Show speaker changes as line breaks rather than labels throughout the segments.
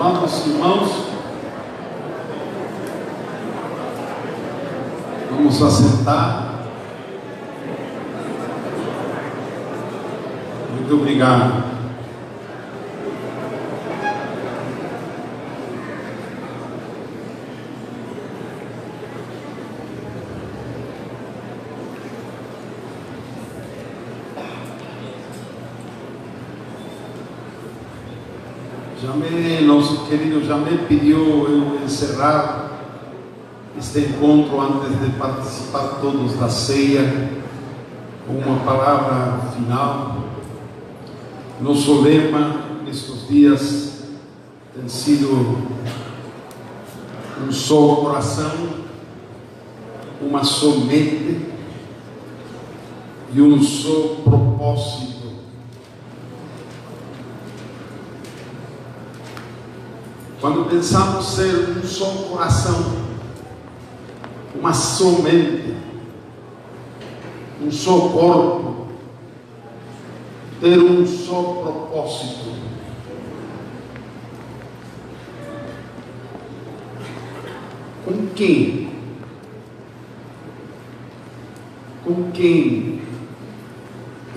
Amados irmãos, vamos assentar. Muito obrigado. Nosso querido Jamé pediu eu encerrar este encontro antes de participar todos da ceia com uma palavra final. Nosso lema nestes dias tem sido um só coração, uma só mente e um só propósito. Quando pensamos ser um só coração, uma só mente, um só corpo, ter um só propósito, com quem? Com quem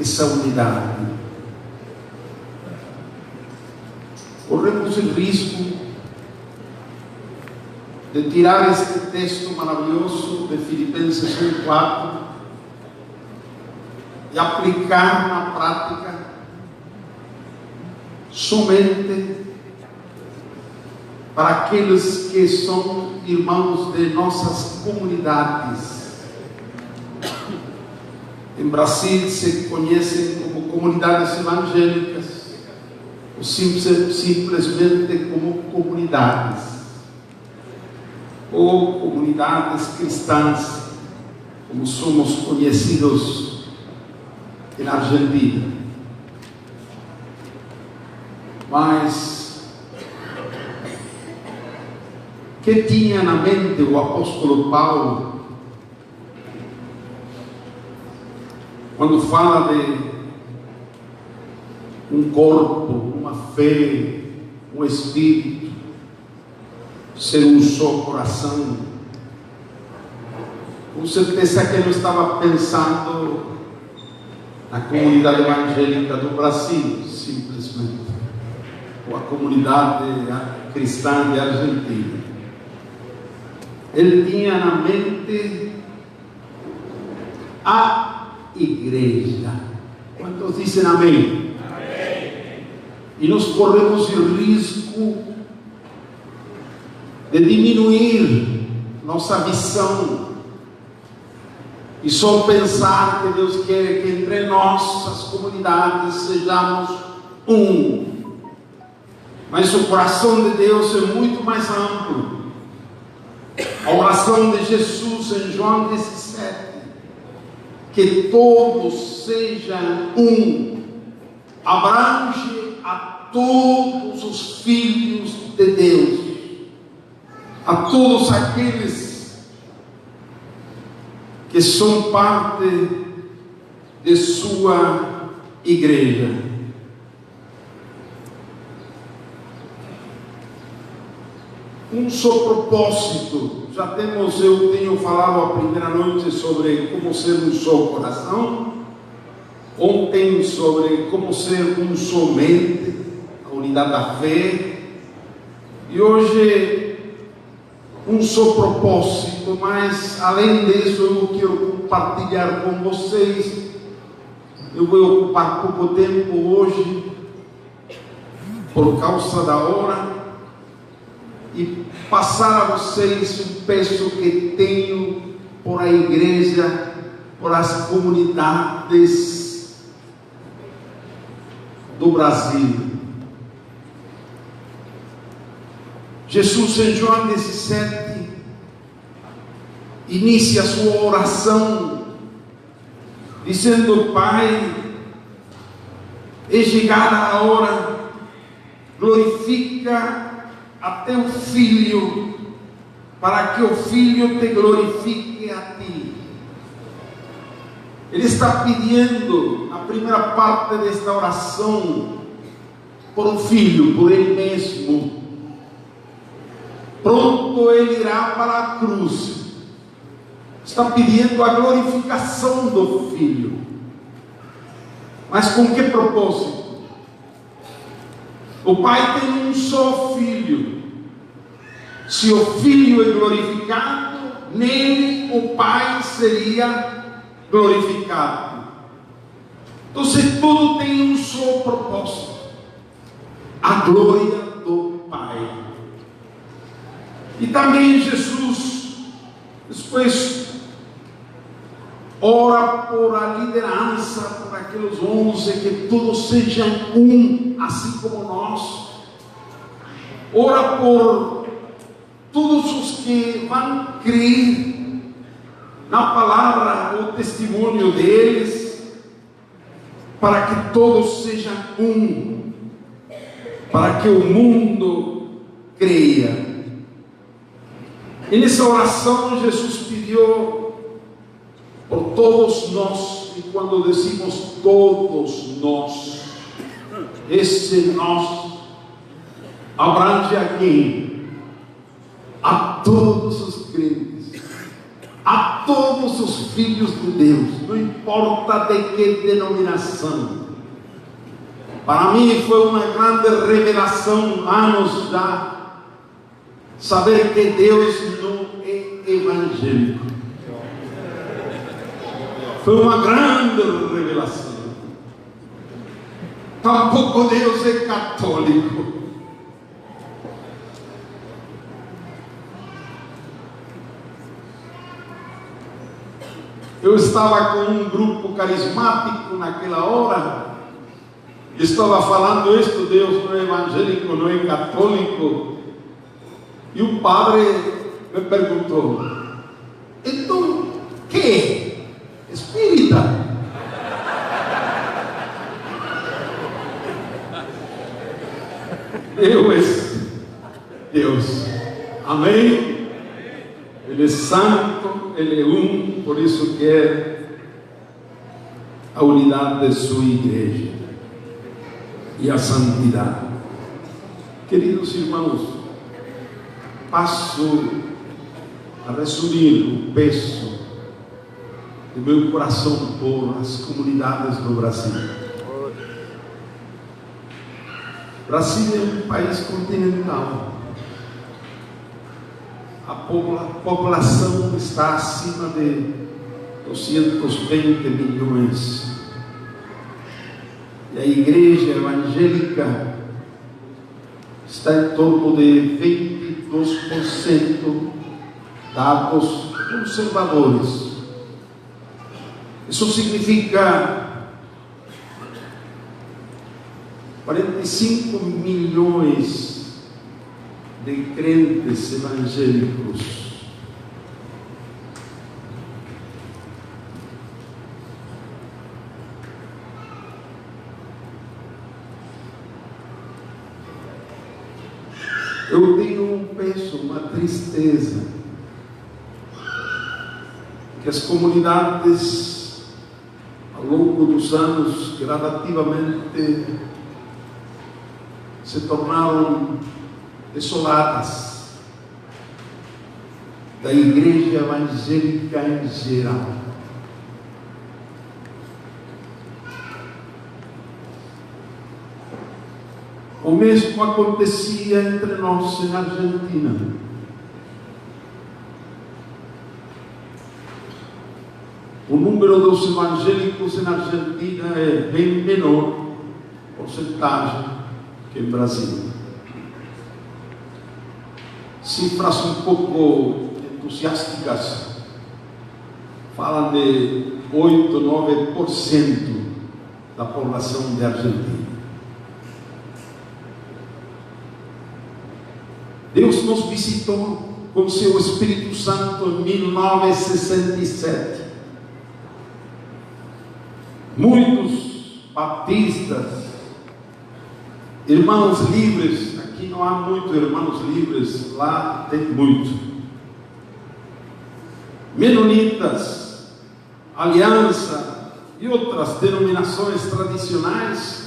essa unidade? Corremos o risco de tirar este texto maravilhoso de Filipenses 1:4 e aplicar na prática somente para aqueles que são irmãos de nossas comunidades. Em Brasil se conhecem como comunidades evangélicas ou simplesmente como comunidades, ou comunidades cristãs, como somos conhecidos na Argentina. Mas que tinha na mente o apóstolo Paulo quando fala de um corpo, uma fé, um espírito, ser um só coração? Com certeza que ele estava pensando na comunidade evangélica do Brasil, simplesmente, ou a comunidade cristã de Argentina. Ele tinha na mente a igreja. Quantos dizem amém? Amém. E nós corremos o risco de diminuir nossa visão e só pensar que Deus quer que entre nossas comunidades sejamos um. Mas o coração de Deus é muito mais amplo. A oração de Jesus em João 17, que todos sejam um, abrange a todos os filhos de Deus, a todos aqueles que são parte de sua igreja. Um só propósito. Eu tenho falado a primeira noite sobre como ser um só coração, ontem sobre como ser um só mente, a unidade da fé, e hoje um só propósito. Mas além disso, eu quero compartilhar com vocês. Eu vou ocupar pouco tempo hoje por causa da hora, e passar a vocês o peso que tenho por a igreja, por as comunidades do Brasil. Jesus em João 17 inicia a sua oração dizendo: Pai, é chegada a hora, glorifica a teu Filho, para que o Filho te glorifique a ti. Ele está pedindo a primeira parte desta oração por um filho, por ele mesmo, pronto ele irá para a cruz. Está pedindo a glorificação do Filho. Mas com que propósito? O Pai tem um só Filho. Se o Filho é glorificado, nele o Pai seria glorificado. Então, tudo tem um só propósito: a glória do Pai. E também Jesus, depois, ora por a liderança, por aqueles 11, que todos sejam um, assim como nós. Ora por todos os que vão crer na palavra, o testemunho deles, para que todos sejam um, para que o mundo creia. E nessa oração Jesus pediu por todos nós, e quando decimos todos nós, esse nós abrange a quem? A todos os crentes, a todos os filhos de Deus, não importa de que denominação. Para mim foi uma grande revelação, anos já, saber que Deus não é evangélico. Foi uma grande revelação. Tampouco Deus é católico. Eu estava com um grupo carismático naquela hora, estava falando isto: Deus não é evangélico, não é católico. E o padre me perguntou: então, que? Espírita? Deus, amém? Ele é santo, Ele é um, por isso quer a unidade de sua igreja e a santidade. Queridos irmãos, passo a resumir o peso do meu coração por as comunidades do Brasil. O Brasil é um país continental. A população está acima de 220 milhões. E a igreja evangélica está em torno de 22%, dados conservadores. Isso significa 45 milhões de crentes evangélicos. Eu tenho um peso, uma tristeza, que as comunidades, ao longo dos anos, gradativamente se tornaram desoladas da igreja evangélica em geral. O mesmo acontecia entre nós na Argentina. O número dos evangélicos na Argentina é bem menor porcentagem que em Brasil. Cifras um pouco entusiásticas falam de 8, 9% da população de Argentina. Deus nos visitou com seu Espírito Santo em 1967. Muitos batistas, irmãos livres, aqui não há muito irmãos livres, lá tem muito. Menonitas, Aliança e outras denominações tradicionais.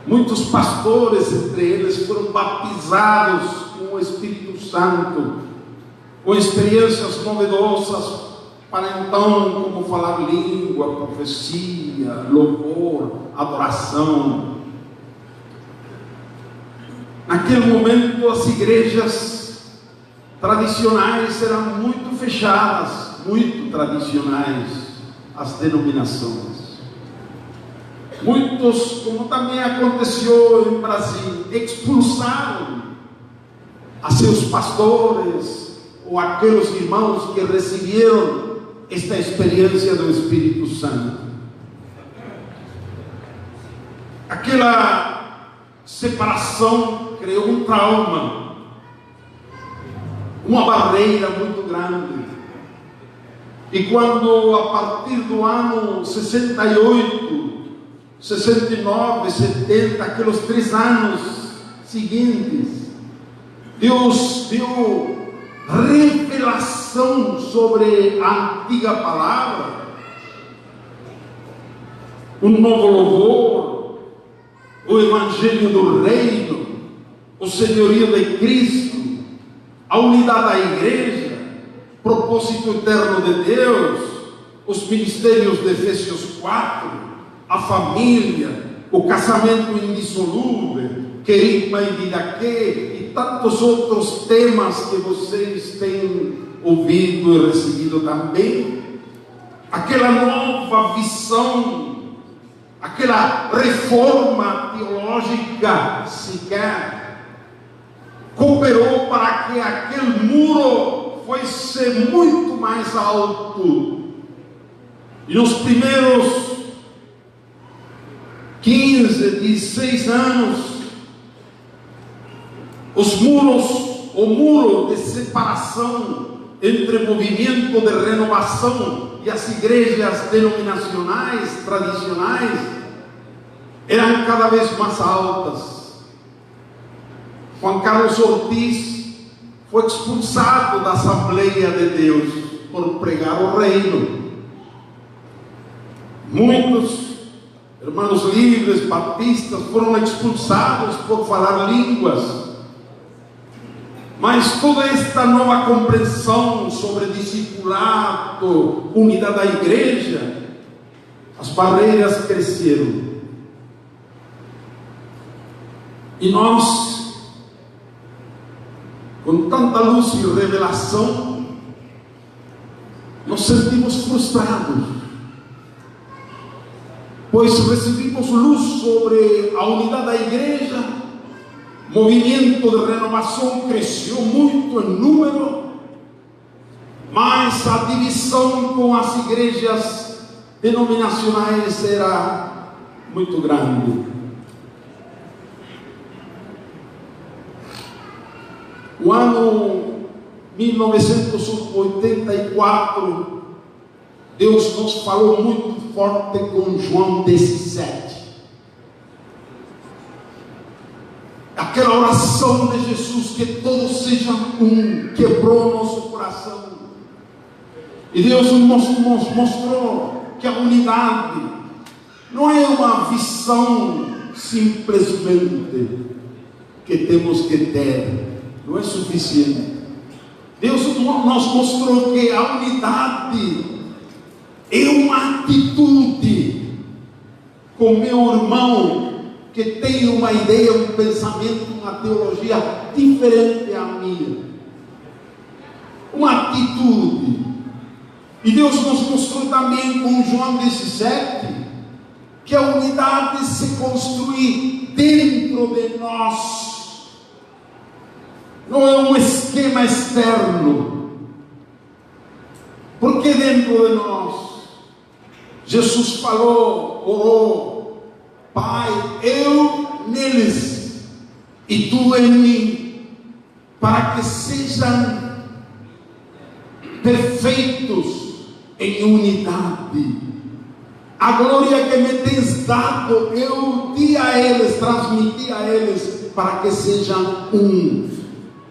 Muitos pastores, entre eles, foram batizados com o Espírito Santo, com experiências novedosas, para então como falar língua, profecia, louvor, adoração. Naquele momento as igrejas tradicionais eram muito fechadas, muito tradicionais, as denominações. Muitos, como também aconteceu em Brasil, expulsaram a seus pastores ou aqueles irmãos que receberam esta experiência do Espírito Santo. Aquela separação criou um trauma, uma barreira muito grande. E quando a partir do ano 68, 69, 70, aqueles 3 anos seguintes, Deus deu revelação sobre a antiga palavra, um novo louvor, o evangelho do reino, o senhorio de Cristo, a unidade da igreja, propósito eterno de Deus, os ministérios de Efésios 4, a família, o casamento indissolúvel, querigma e didaquê, e tantos outros temas que vocês têm ouvido e recebido também. Aquela nova visão, aquela reforma teológica sequer cooperou para que aquele muro fosse muito mais alto. E nos primeiros 15, 16 anos, o muro de separação entre o movimento de renovação e as igrejas denominacionais, tradicionais, eram cada vez mais altas. Juan Carlos Ortiz foi expulsado da Assembleia de Deus por pregar o reino. Muitos irmãos livres, batistas, foram expulsados por falar línguas. Mas toda esta nova compreensão sobre discipulado, unidade da igreja, as barreiras cresceram. E nós, com tanta luz e revelação, nos sentimos frustrados, pois recebimos luz sobre a unidade da igreja, movimento de renovação cresceu muito em número, mas a divisão com as igrejas denominacionais era muito grande. O ano 1984, Deus nos falou muito forte com João 17. Aquela oração de Jesus, que todos sejam um, quebrou nosso coração. E Deus nos mostrou que a unidade não é uma visão simplesmente que temos que ter, não é suficiente. Deus nos mostrou que a unidade é uma atitude com meu irmão que tem uma ideia, um pensamento, uma teologia diferente à minha. Uma atitude. E Deus nos mostrou também com João 17 que a unidade se constrói dentro de nós. Não é um esquema externo. Porque dentro de nós Jesus falou, orou: Pai, eu neles e tu em mim, para que sejam perfeitos em unidade. A glória que me tens dado, eu di a eles, transmiti a eles, para que sejam um.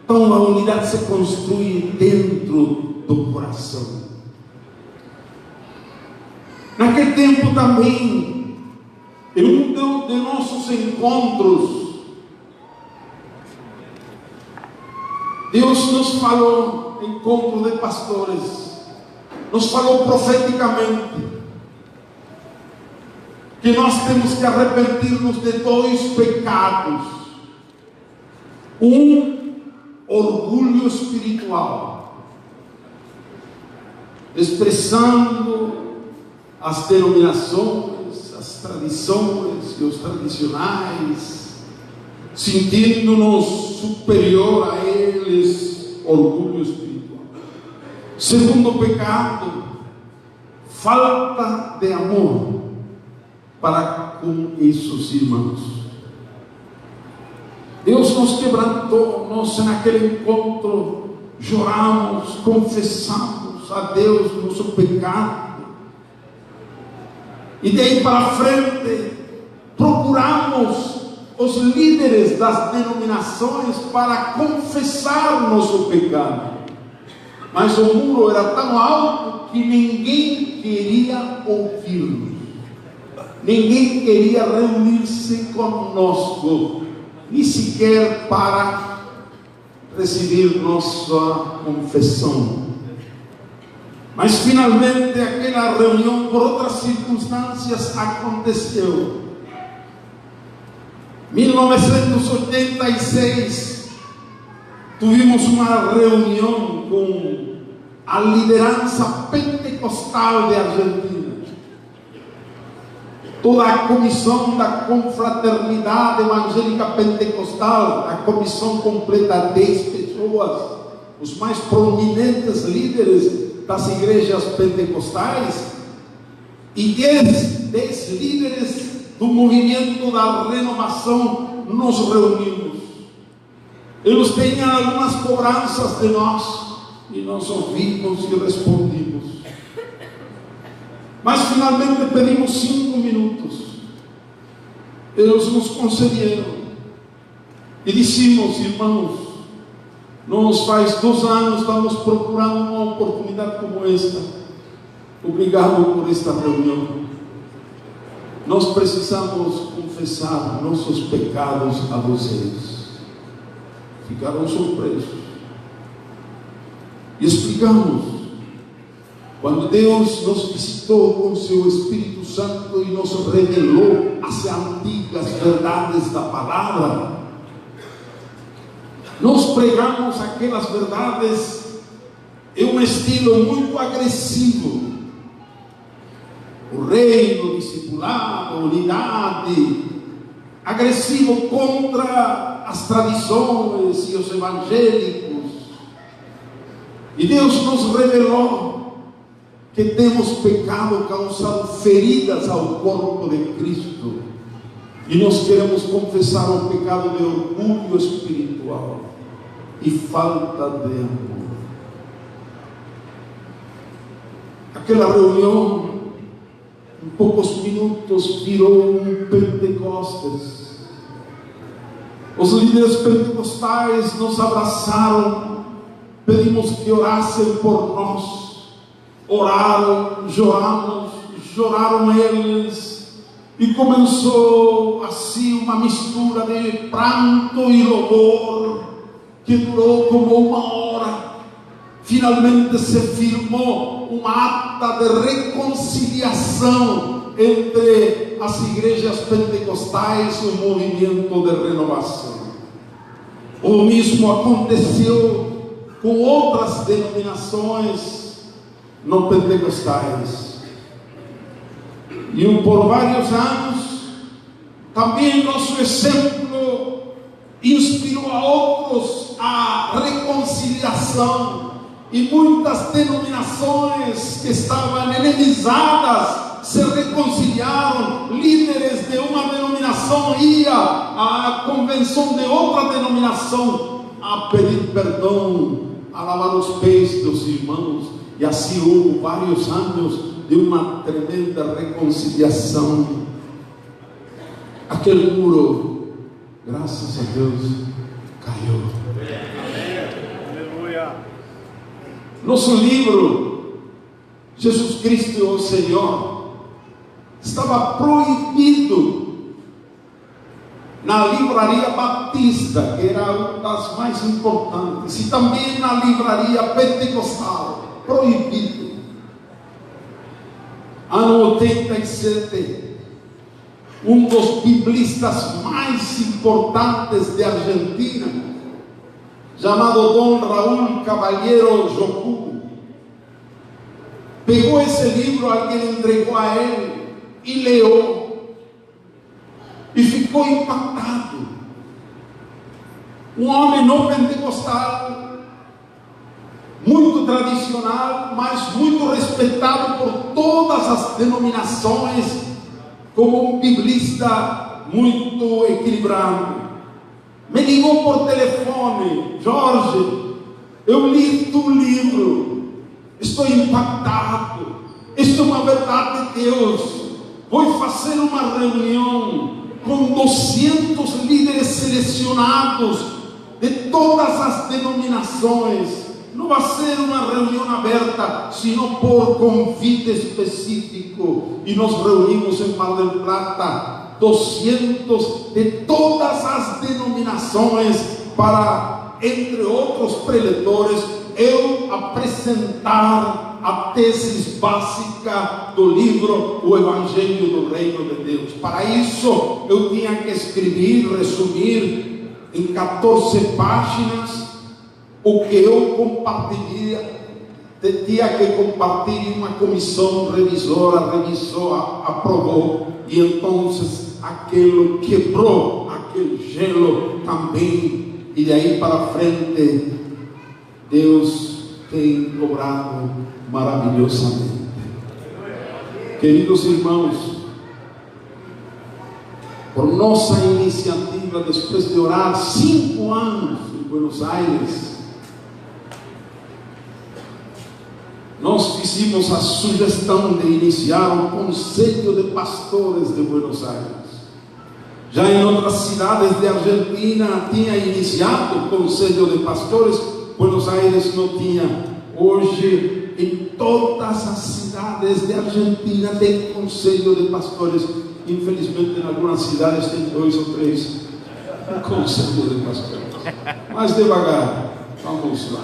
Então a unidade se constrói dentro do coração. Naquele tempo também, em um de nossos encontros, Deus nos falou, encontro de pastores, nos falou profeticamente, que nós temos que arrepender-nos de dois pecados. Orgulho espiritual, expressando as denominações, as tradições e os tradicionais, sentindo-nos superior a eles, orgulho espiritual. Segundo pecado, falta de amor para com esses irmãos. Deus nos quebrantou, nós naquele encontro choramos, confessamos a Deus nosso pecado, e daí para frente procuramos os líderes das denominações para confessar nosso pecado, mas o muro era tão alto que ninguém queria ouvir-nos, ninguém queria reunir-se conosco, nem sequer para receber nossa confissão. Mas finalmente aquela reunião, por outras circunstâncias, aconteceu. 1986, tivemos uma reunião com a liderança pentecostal de Argentina. Toda a comissão da confraternidade evangélica pentecostal, a comissão completa 10 pessoas, os mais prominentes líderes das igrejas pentecostais, e 10 líderes do movimento da renovação nos reunimos. Eles tinham algumas cobranças de nós, e nós ouvimos e respondimos. Mas finalmente pedimos 5 minutos. Eles nos concederam. E dissemos: irmãos, nós faz 2 anos estamos procurando uma oportunidade como esta. Obrigado por esta reunião. Nós precisamos confessar nossos pecados a vocês. Ficaram surpresos. E explicamos. Quando Deus nos visitou com seu Espírito Santo e nos revelou as antigas verdades da palavra, nós pregamos aquelas verdades em um estilo muito agressivo. O reino, o discipulado, a unidade, agressivo contra as tradições e os evangélicos. E Deus nos revelou que temos pecado causado feridas ao corpo de Cristo, e nós queremos confessar o pecado de orgulho espiritual e falta de amor. Aquela reunião, em poucos minutos, virou um Pentecostes. Os líderes pentecostais nos abraçaram, pedimos que orassem por nós. Oraram, choraram eles, e começou assim uma mistura de pranto e louvor, que durou como 1 hora. Finalmente se firmou uma ata de reconciliação entre as igrejas pentecostais e o movimento de renovação. O mesmo aconteceu com outras denominações não pentecostais. E por vários anos, também nosso exemplo inspirou a outros a reconciliação, e muitas denominações que estavam inimizadas se reconciliaram. Líderes de uma denominação iam à convenção de outra denominação a pedir perdão, a lavar os pés dos irmãos. E assim houve vários anos de uma tremenda reconciliação. Aquele muro, graças a Deus, caiu. Aleluia. Nosso livro, Jesus Cristo o Senhor, estava proibido na livraria Batista, que era uma das mais importantes, e também na livraria Pentecostal, proibido. Ano 87, um dos biblistas mais importantes de Argentina, chamado Dom Raúl Caballero Jocu, pegou esse livro, alguém entregou a ele e leu, e ficou impactado. Um homem não pentecostal, muito tradicional, mas muito respeitado por todas as denominações, como um biblista muito equilibrado. Me ligou por telefone: Jorge, eu li tu livro, estou impactado, isto é uma verdade de Deus, vou fazer uma reunião com 200 líderes selecionados de todas as denominações. Não vai ser uma reunião aberta, sino por convite específico. E nos reunimos em Mar del Plata, 200 de todas as denominações, para, entre outros preletores, eu apresentar a tese básica do livro O Evangelho do Reino de Deus. Para isso, eu tinha que escrever, resumir em 14 páginas o que eu compartilharia. Tinha que compartilhar, uma comissão revisora revisou, aprovou, e então aquilo quebrou aquele gelo também, e daí para frente Deus tem obrado maravilhosamente. Queridos irmãos, por nossa iniciativa, depois de orar 5 anos em Buenos Aires, nós fizemos a sugestão de iniciar um Conselho de Pastores de Buenos Aires. Já em outras cidades de Argentina tinha iniciado o Conselho de Pastores, Buenos Aires não tinha. Hoje, em todas as cidades de Argentina tem Conselho de Pastores. Infelizmente, em algumas cidades tem 2 ou 3 Conselho de Pastores. Mas devagar, vamos lá.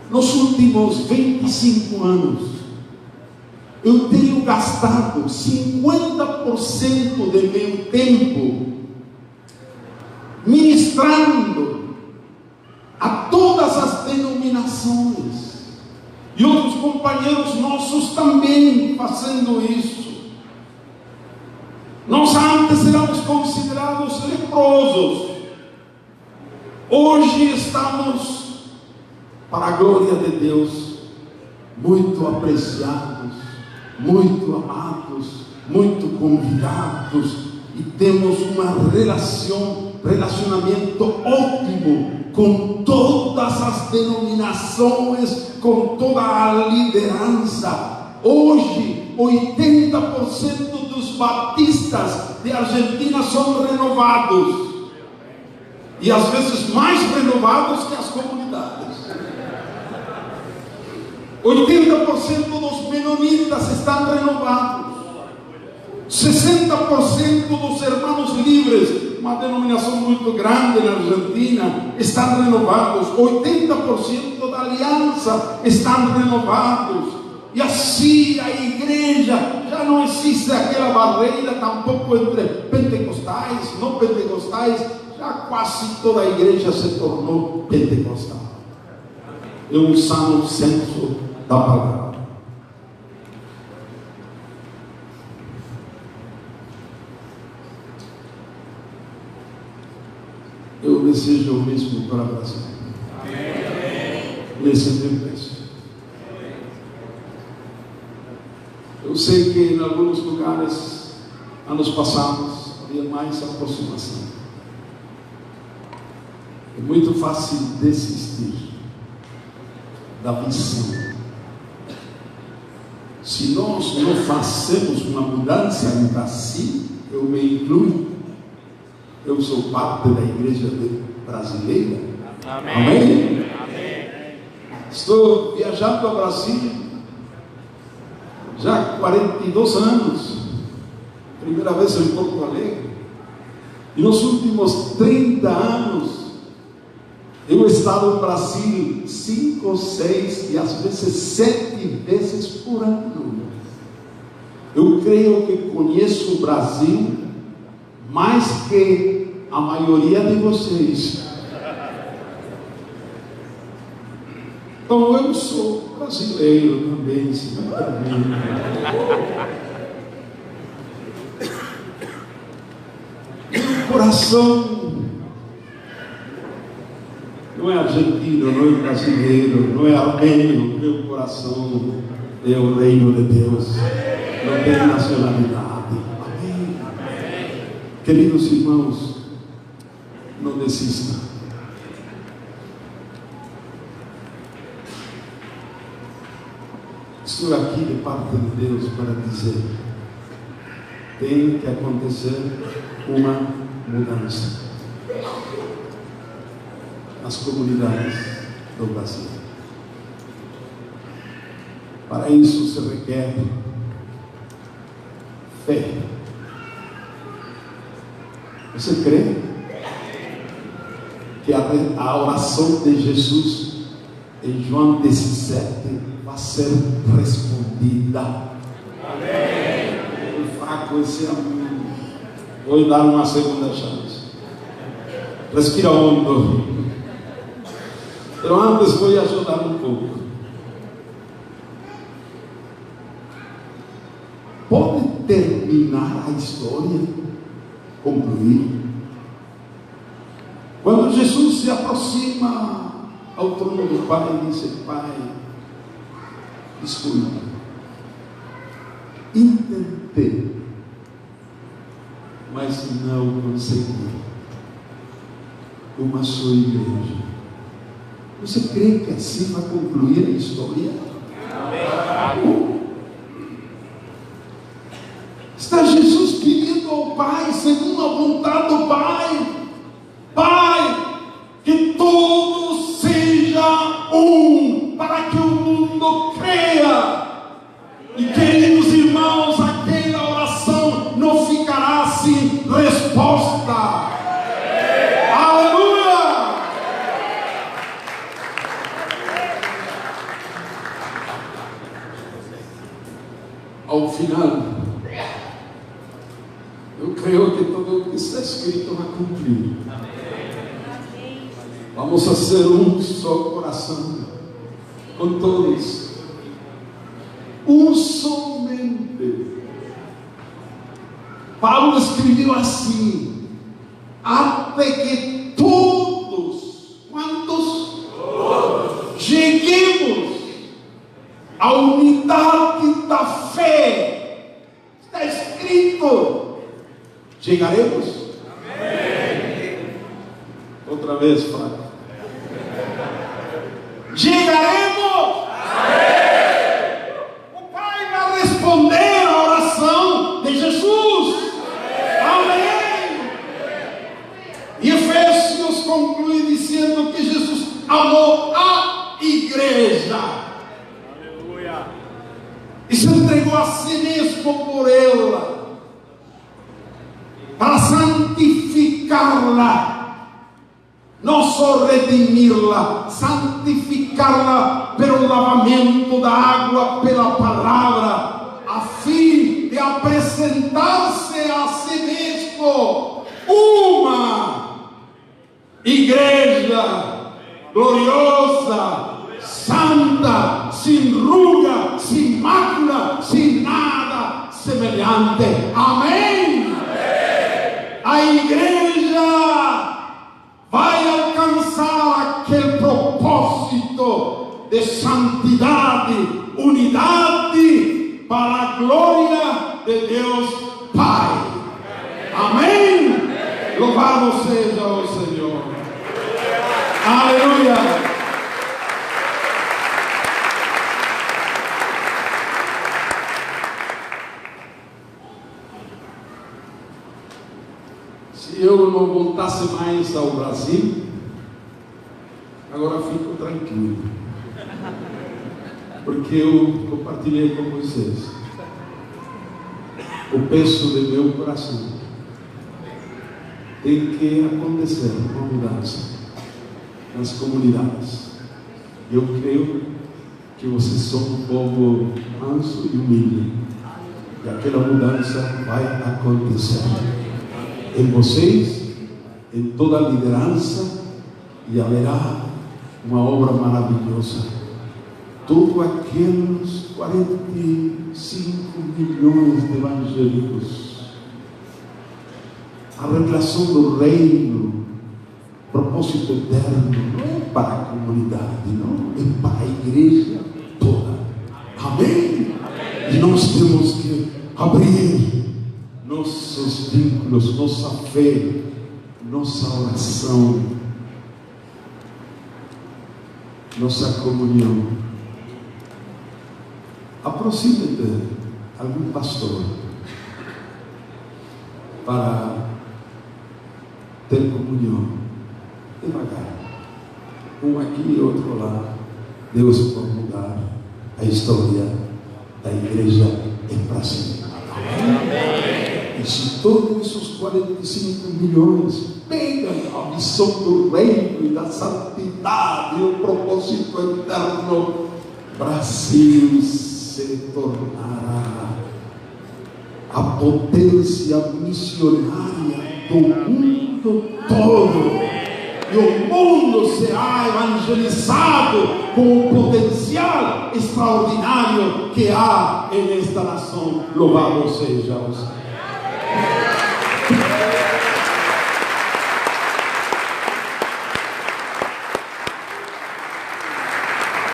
Nos últimos 25 anos, eu tenho gastado 50% de meu tempo ministrando a todas as denominações, e outros companheiros nossos também fazendo isso. Nós antes éramos considerados leprosos, hoje estamos, para a glória de Deus, muito apreciados, muito amados, muito convidados, e temos um relacionamento ótimo com todas as denominações, com toda a liderança. Hoje, 80% dos batistas de Argentina são renovados, e às vezes mais renovados que as comunidades. 80% dos menonitas estão renovados. 60% dos Hermanos Livres, uma denominação muito grande na Argentina, estão renovados. 80% da Aliança estão renovados. E assim a igreja, já não existe aquela barreira tampouco entre pentecostais, não pentecostais. Já quase toda a igreja se tornou pentecostal. É um sano senso da palavra. Eu desejo o mesmo para o Brasil. Nesse tempo. Eu sei que em alguns lugares, anos passados, havia mais aproximação. É muito fácil desistir da visão. Se nós não fazemos uma mudança no Brasil, eu me incluo. Eu sou parte da igreja brasileira. Amém. Amém? Amém. Estou viajando ao Brasil já há 42 anos. Primeira vez em Porto Alegre. E nos últimos 30 anos, eu he estado no Brasil 5, 6 e às vezes 7 vezes por ano. Eu creio que conheço o Brasil mais que a maioria de vocês. Então eu sou brasileiro também, se me permite. Meu coração não é argentino, não é brasileiro, não é armênio. Meu coração é o reino de Deus, não tem nacionalidade. Amém. Queridos irmãos, não desista. Estou aqui de parte de Deus para dizer: tem que acontecer uma mudança nas comunidades do Brasil. Para isso se requer fé. Você crê que a oração de Jesus em João 17 vai ser respondida? Amém. O fraco esse amor. Vou dar uma segunda chance. Respira hondo. Eu antes vou ajudar um pouco. Pode terminar a história, concluir. Quando Jesus se aproxima ao trono do Pai e diz: Pai, desculpa, intentei, mas não consegui. Uma só igreja. Você crê que assim vai concluir a história? Amém. Está Jesus pedindo ao Pai, segundo a vontade do Pai: Pai, que todos sejam um, para que o mundo creia. E queridos irmãos, aquela oração não ficará sem resposta. Aleluia! Ao final, eu creio que tudo o que está escrito vai cumprir. Vamos a ser um só coração, com todos, um somente. Paulo escreveu assim: até que todos, quantos? Todos. Cheguemos à unidade da fé. Está escrito. Chegaremos? Amém. Outra vez, Fábio. Chegaremos? Amém. O Pai vai responder a oração de Jesus. Amém. E Efésios conclui dizendo que Jesus amou a igreja. Aleluia. E se entregou a si mesmo por ela, para santificá-la, não só redimi-la, santificá-la pelo lavamento da água, pela palavra, a fim de apresentar-se a si mesmo uma igreja gloriosa, santa, sem ruga, sem mácula, sem nada semelhante. Amém. A igreja vai alcançar aquele propósito de santidade, unidade, para a glória de Deus Pai. Amém? Louvado seja o Senhor. Aleluia. Se eu não voltasse mais ao Brasil, agora fico tranquilo, porque eu compartilhei com vocês o peso do meu coração. tem que acontecer uma mudança nas comunidades. Eu creio que vocês são um povo manso e humilde, e aquela mudança vai acontecer em vocês, em toda a liderança, e haverá uma obra maravilhosa. Todos aqueles 45 milhões de evangélicos, a revelação do reino, propósito eterno, não é para a comunidade, não, é para a igreja toda. Amém? E nós temos que abrir nossos vínculos, nossa fé, nossa oração, nossa comunhão. Aproxime-te algum pastor para ter comunhão, devagar, um aqui e outro lá. Deus pode mudar a história da igreja em Brasil. Amém? E se todos esses 45 milhões pegam a missão do reino e da santidade e o propósito eterno, Brasil se tornará a potência missionária do mundo todo. E o mundo será evangelizado com o potencial extraordinário que há nesta nação. Louvado seja o Senhor.